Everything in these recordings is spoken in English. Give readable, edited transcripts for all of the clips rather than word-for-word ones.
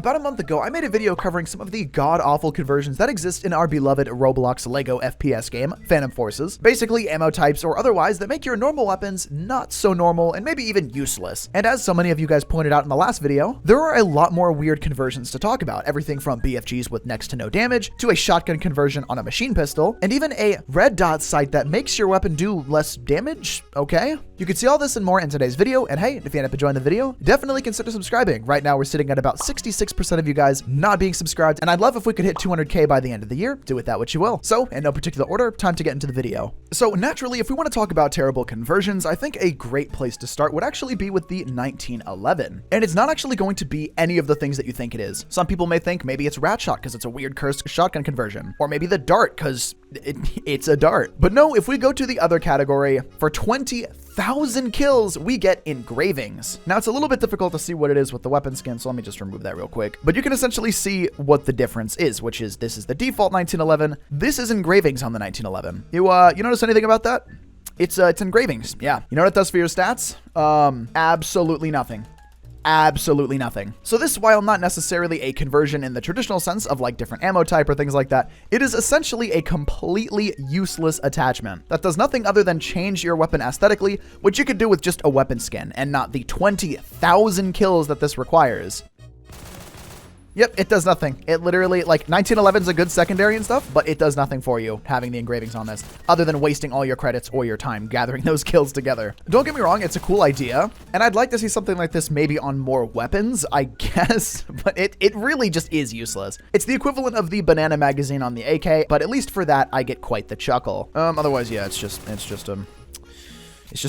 about a month ago, I made a video covering some of the god-awful conversions that exist in our beloved Roblox Lego FPS game, Phantom Forces. Basically, ammo types or otherwise that make your normal weapons not so normal and maybe even useless. And as so many of you guys pointed out in the last video, there are a lot more weird conversions to talk about. Everything from BFGs with next to no damage, to a shotgun conversion on a machine pistol, and even a red dot sight that makes your weapon do less damage, okay? You can see all this and more in today's video, and hey, if you end up enjoying the video, definitely consider subscribing. Right now, we're sitting at about 66% of you guys not being subscribed, and I'd love if we could hit 200K by the end of the year. Do with that what you will. So, in no particular order, time to get into the video. So, naturally, if we want to talk about terrible conversions, I think a great place to start would actually be with the 1911. And it's not actually going to be any of the things that you think it is. Some people may think maybe it's Rat Shot because it's a weird cursed shotgun conversion, or maybe the Dart because it's a dart. But no, if we go to the other category, for 20,000 kills, we get engravings. Now, it's a little bit difficult to see what it is with the weapon skin, so let me just remove that real quick. But you can essentially see what the difference is, which is this is the default 1911. This is engravings on the 1911. You notice anything about that? It's engravings. Yeah. You know what it does for your stats? Absolutely nothing. Absolutely nothing. So this, while not necessarily a conversion in the traditional sense of like different ammo type or things like that, it is essentially a completely useless attachment that does nothing other than change your weapon aesthetically, which you could do with just a weapon skin and not the 20,000 kills that this requires. Yep, it does nothing. It literally, like, 1911 is a good secondary and stuff, but it does nothing for you having the engravings on this, other than wasting all your credits or your time gathering those kills together. Don't get me wrong, it's a cool idea, and I'd like to see something like this maybe on more weapons, I guess, but it really just is useless. It's the equivalent of the banana magazine on the AK, but at least for that, I get quite the chuckle. Otherwise, yeah, it's just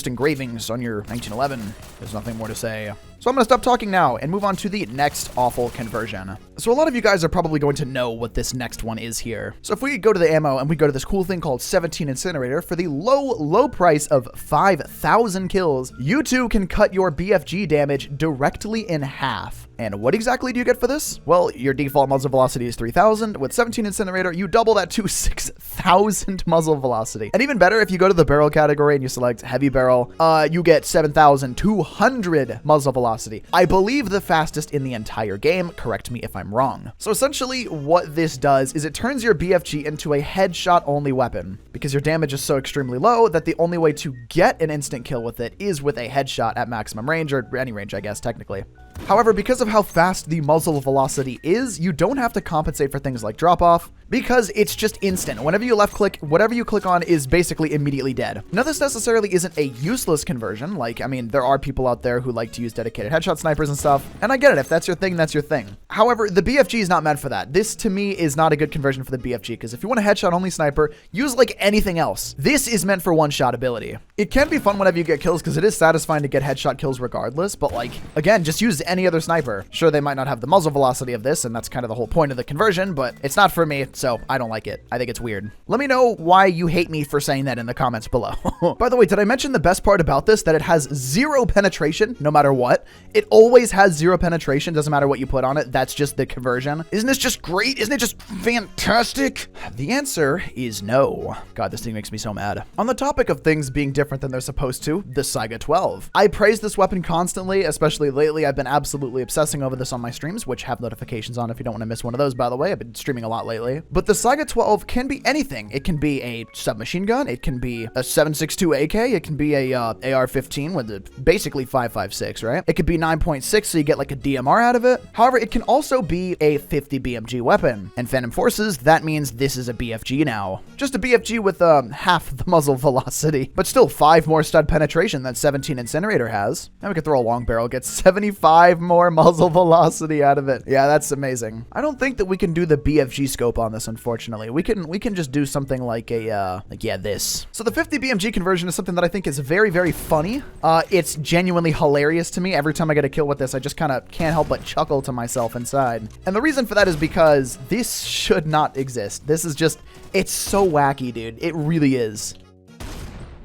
engravings on your 1911. There's nothing more to say. So I'm going to stop talking now and move on to the next awful conversion. So a lot of you guys are probably going to know what this next one is here. So if we go to the ammo and we go to this cool thing called 17 Incinerator, for the low price of 5,000 kills, you too can cut your BFG damage directly in half. And what exactly do you get for this? Well, your default muzzle velocity is 3,000. With 17 Incinerator, you double that to 6,000 muzzle velocity. And even better, if you go to the barrel category and you select heavy barrel, you get 7,200 muzzle velocity. I believe the fastest in the entire game. Correct me if I'm wrong. So essentially what this does is it turns your BFG into a headshot only weapon because your damage is so extremely low that the only way to get an instant kill with it is with a headshot at maximum range, or any range, I guess, technically. However, because of how fast the muzzle velocity is, you don't have to compensate for things like drop off because it's just instant. Whenever you left click, whatever you click on is basically immediately dead. Now, this necessarily isn't a useless conversion. Like, I mean, there are people out there who like to use dedicated headshot snipers and stuff, and I get it. If that's your thing, that's your thing. However, the BFG is not meant for that. This, to me, is not a good conversion for the BFG because if you want a headshot only sniper, use like anything else. This is meant for one-shot ability. It can be fun whenever you get kills because it is satisfying to get headshot kills regardless, but like, again, just use any other sniper. Sure, they might not have the muzzle velocity of this, and that's kind of the whole point of the conversion, but it's not for me, so I don't like it. I think it's weird. Let me know why you hate me for saying that in the comments below. By the way, did I mention the best part about this? That it has 0 penetration, no matter what. It always has 0 penetration, doesn't matter what you put on it. That's just the conversion. Isn't this just great? Isn't it just fantastic? The answer is no. God, this thing makes me so mad. On the topic of things being different than they're supposed to, the Saiga 12. I praise this weapon constantly, especially lately. I've been absolutely obsessing over this on my streams, which have notifications on if you don't want to miss one of those, by the way. I've been streaming a lot lately. But the Saiga 12 can be anything. It can be a submachine gun. It can be a 7.62 AK. It can be a AR-15 with basically 5.56, right? It could be 9.6, so you get like a DMR out of it. However, it can also be a 50 BMG weapon. And Phantom Forces, that means this is a BFG now. Just a BFG with half the muzzle velocity, but still 5 more stud penetration than 17 Incinerator has. Now we can throw a long barrel, get 75 more muzzle velocity out of it. Yeah, that's amazing. I don't think that we can do the BFG scope on this, unfortunately. We can just do something like a, this. So the 50 BMG conversion is something that I think is very, very funny. It's genuinely hilarious to me. Every time I get a kill with this, I just kind of can't help but chuckle to myself inside. And the reason for that is because this should not exist. This is just, it's so wacky, dude. It really is.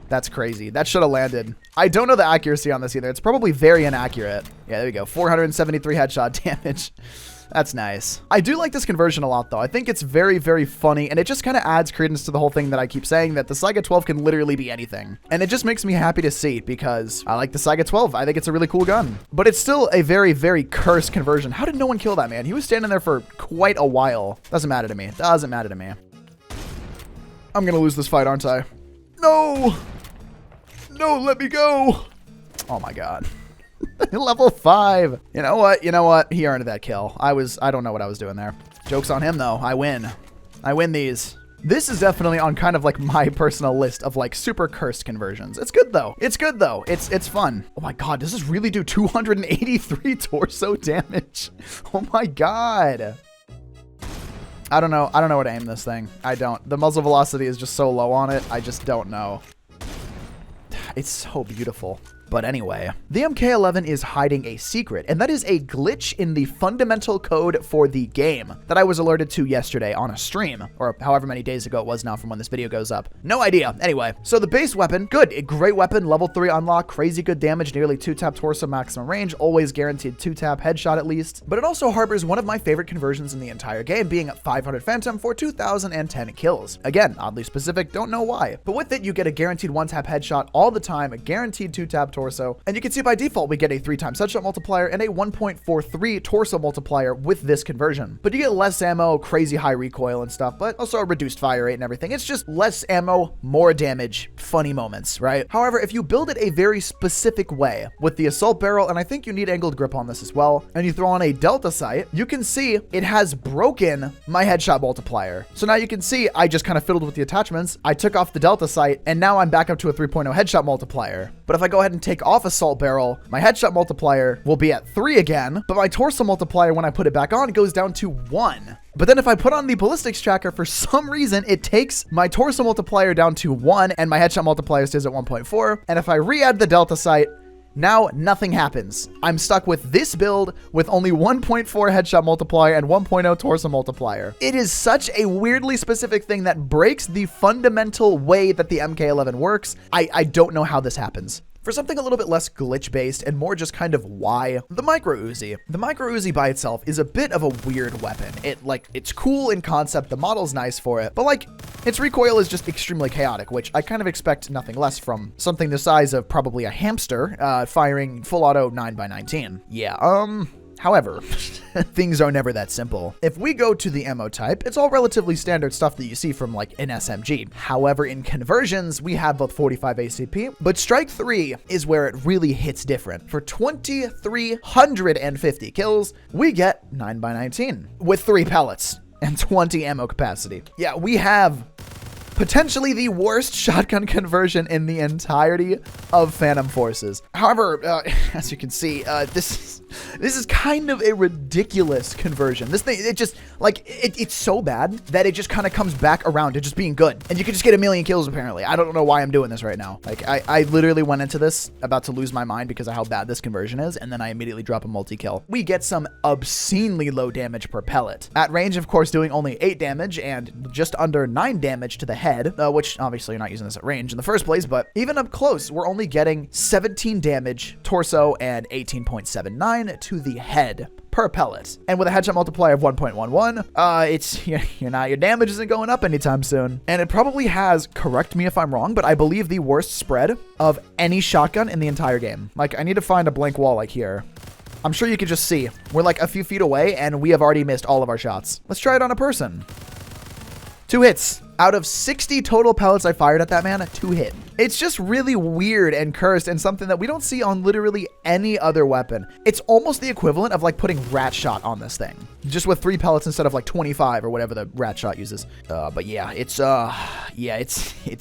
That's crazy. That should have landed. I don't know the accuracy on this either. It's probably very inaccurate. Yeah, there we go. 473 headshot damage. That's nice. I do like this conversion a lot, though. I think it's very, very funny, and it just kind of adds credence to the whole thing that I keep saying, that the Saiga 12 can literally be anything. And it just makes me happy to see, because I like the Saiga 12. I think it's a really cool gun. But it's still a very, very cursed conversion. How did no one kill that man? He was standing there for quite a while. Doesn't matter to me. Doesn't matter to me. I'm gonna lose this fight, aren't I? No! No, let me go! Oh my god. Level 5. You know what? You know what? He earned that kill. I don't know what I was doing there. Joke's on him, though. I win. I win these. This is definitely on kind of like my personal list of like super cursed conversions. It's good, though. It's good, though. It's fun. Oh my god, does this really do 283 torso damage? Oh my god. I don't know where to aim this thing. I don't. The muzzle velocity is just so low on it. I just don't know. It's so beautiful. But anyway, the MK11 is hiding a secret, and that is a glitch in the fundamental code for the game that I was alerted to yesterday on a stream, or however many days ago it was now from when this video goes up. No idea. Anyway, so the base weapon, good. A great weapon, level 3 unlock, crazy good damage, nearly 2-tap torso maximum range, always guaranteed 2-tap headshot at least. But it also harbors one of my favorite conversions in the entire game, being 500 Phantom for 2,010 kills. Again, oddly specific, don't know why. But with it, you get a guaranteed 1-tap headshot all the time, a guaranteed 2-tap torso, and you can see by default we get a 3x headshot multiplier and a 1.43 torso multiplier with this conversion. But you get less ammo, crazy high recoil and stuff, but also a reduced fire rate and everything. It's just less ammo, more damage, funny moments, right? However, if you build it a very specific way with the assault barrel, and I think you need angled grip on this as well, and you throw on a delta sight, you can see it has broken my headshot multiplier. So now you can see I just kind of fiddled with the attachments. I took off the delta sight, and now I'm back up to a 3.0 headshot multiplier. But if I go ahead and take off assault barrel, my headshot multiplier will be at 3 again, but my torso multiplier when I put it back on goes down to 1. But then if I put on the ballistics tracker, for some reason, it takes my torso multiplier down to 1 and my headshot multiplier stays at 1.4. And if I re-add the delta sight, now nothing happens. I'm stuck with this build with only 1.4 headshot multiplier and 1.0 torso multiplier. It is such a weirdly specific thing that breaks the fundamental way that the MK11 works. I don't know how this happens. For something a little bit less glitch-based and more just kind of why, the Micro Uzi. The Micro Uzi by itself is a bit of a weird weapon. It's cool in concept, the model's nice for it, but like, its recoil is just extremely chaotic, which I kind of expect nothing less from something the size of probably a hamster, firing full auto 9x19. Yeah, however, things are never that simple. If we go to the ammo type, it's all relatively standard stuff that you see from like an SMG. However, in conversions, we have both 45 ACP, but Strike 3 is where it really hits different. For 2,350 kills, we get 9x19 with 3 pellets and 20 ammo capacity. Yeah, we have potentially the worst shotgun conversion in the entirety of Phantom Forces. However, as you can see, this is kind of a ridiculous conversion. This thing, it just, like, it's so bad that it just kind of comes back around to just being good. And you can just get 1,000,000 kills, apparently. I don't know why I'm doing this right now. Like, I literally went into this about to lose my mind because of how bad this conversion is, and then I immediately drop a multi-kill. We get some obscenely low damage per pellet. At range, of course, doing only 8 damage and just under 9 damage to the head, which obviously you're not using this at range in the first place, but even up close, we're only getting 17 damage torso and 18.79 to the head per pellet. And with a headshot multiplier of 1.11, your damage isn't going up anytime soon. And it probably has, correct me if I'm wrong, but I believe the worst spread of any shotgun in the entire game. Like, I need to find a blank wall like here. I'm sure you can just see. We're like a few feet away and we have already missed all of our shots. Let's try it on a person. 2 hits. Out of 60 total pellets I fired at that man, 2 hit. It's just really weird and cursed and something that we don't see on literally any other weapon. It's almost the equivalent of like putting rat shot on this thing, just with 3 pellets instead of like 25 or whatever the rat shot uses. But yeah, it's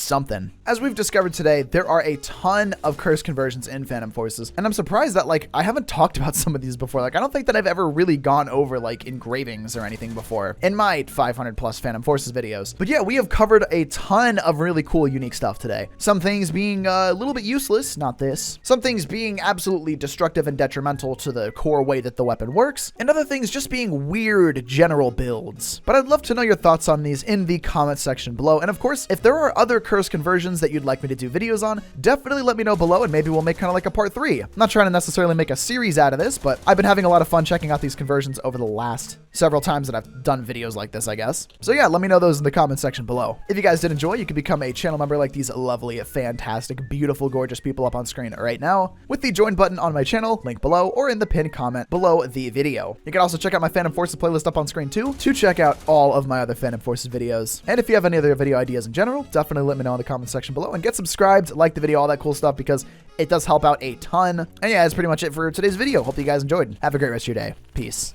something. As we've discovered today, there are a ton of curse conversions in Phantom Forces, and I'm surprised that like I haven't talked about some of these before. Like I don't think that I've ever really gone over like engravings or anything before in my 500 plus Phantom Forces videos. But yeah, we have covered a ton of really cool, unique stuff today. Some things being a little bit useless, not this. Some things being absolutely destructive and detrimental to the core way that the weapon works, and other things just being weird general builds. But I'd love to know your thoughts on these in the comment section below. And of course, if there are other curse conversions that you'd like me to do videos on, definitely let me know below and maybe we'll make kind of like a part 3. I'm not trying to necessarily make a series out of this, but I've been having a lot of fun checking out these conversions over the last several times that I've done videos like this, I guess. So yeah, let me know those in the comment section below. If you guys did enjoy, you can become a channel member like these lovely, fantastic, beautiful, gorgeous people up on screen right now with the join button on my channel, link below, or in the pinned comment below the video. You can also check out my Phantom Forces playlist up on screen too to check out all of my other Phantom Forces videos. And if you have any other video ideas in general, definitely let me know in the comment section below, and get subscribed, like the video, all that cool stuff, because it does help out a ton. And yeah, that's pretty much it for today's video. Hope you guys enjoyed. Have a great rest of your day. Peace.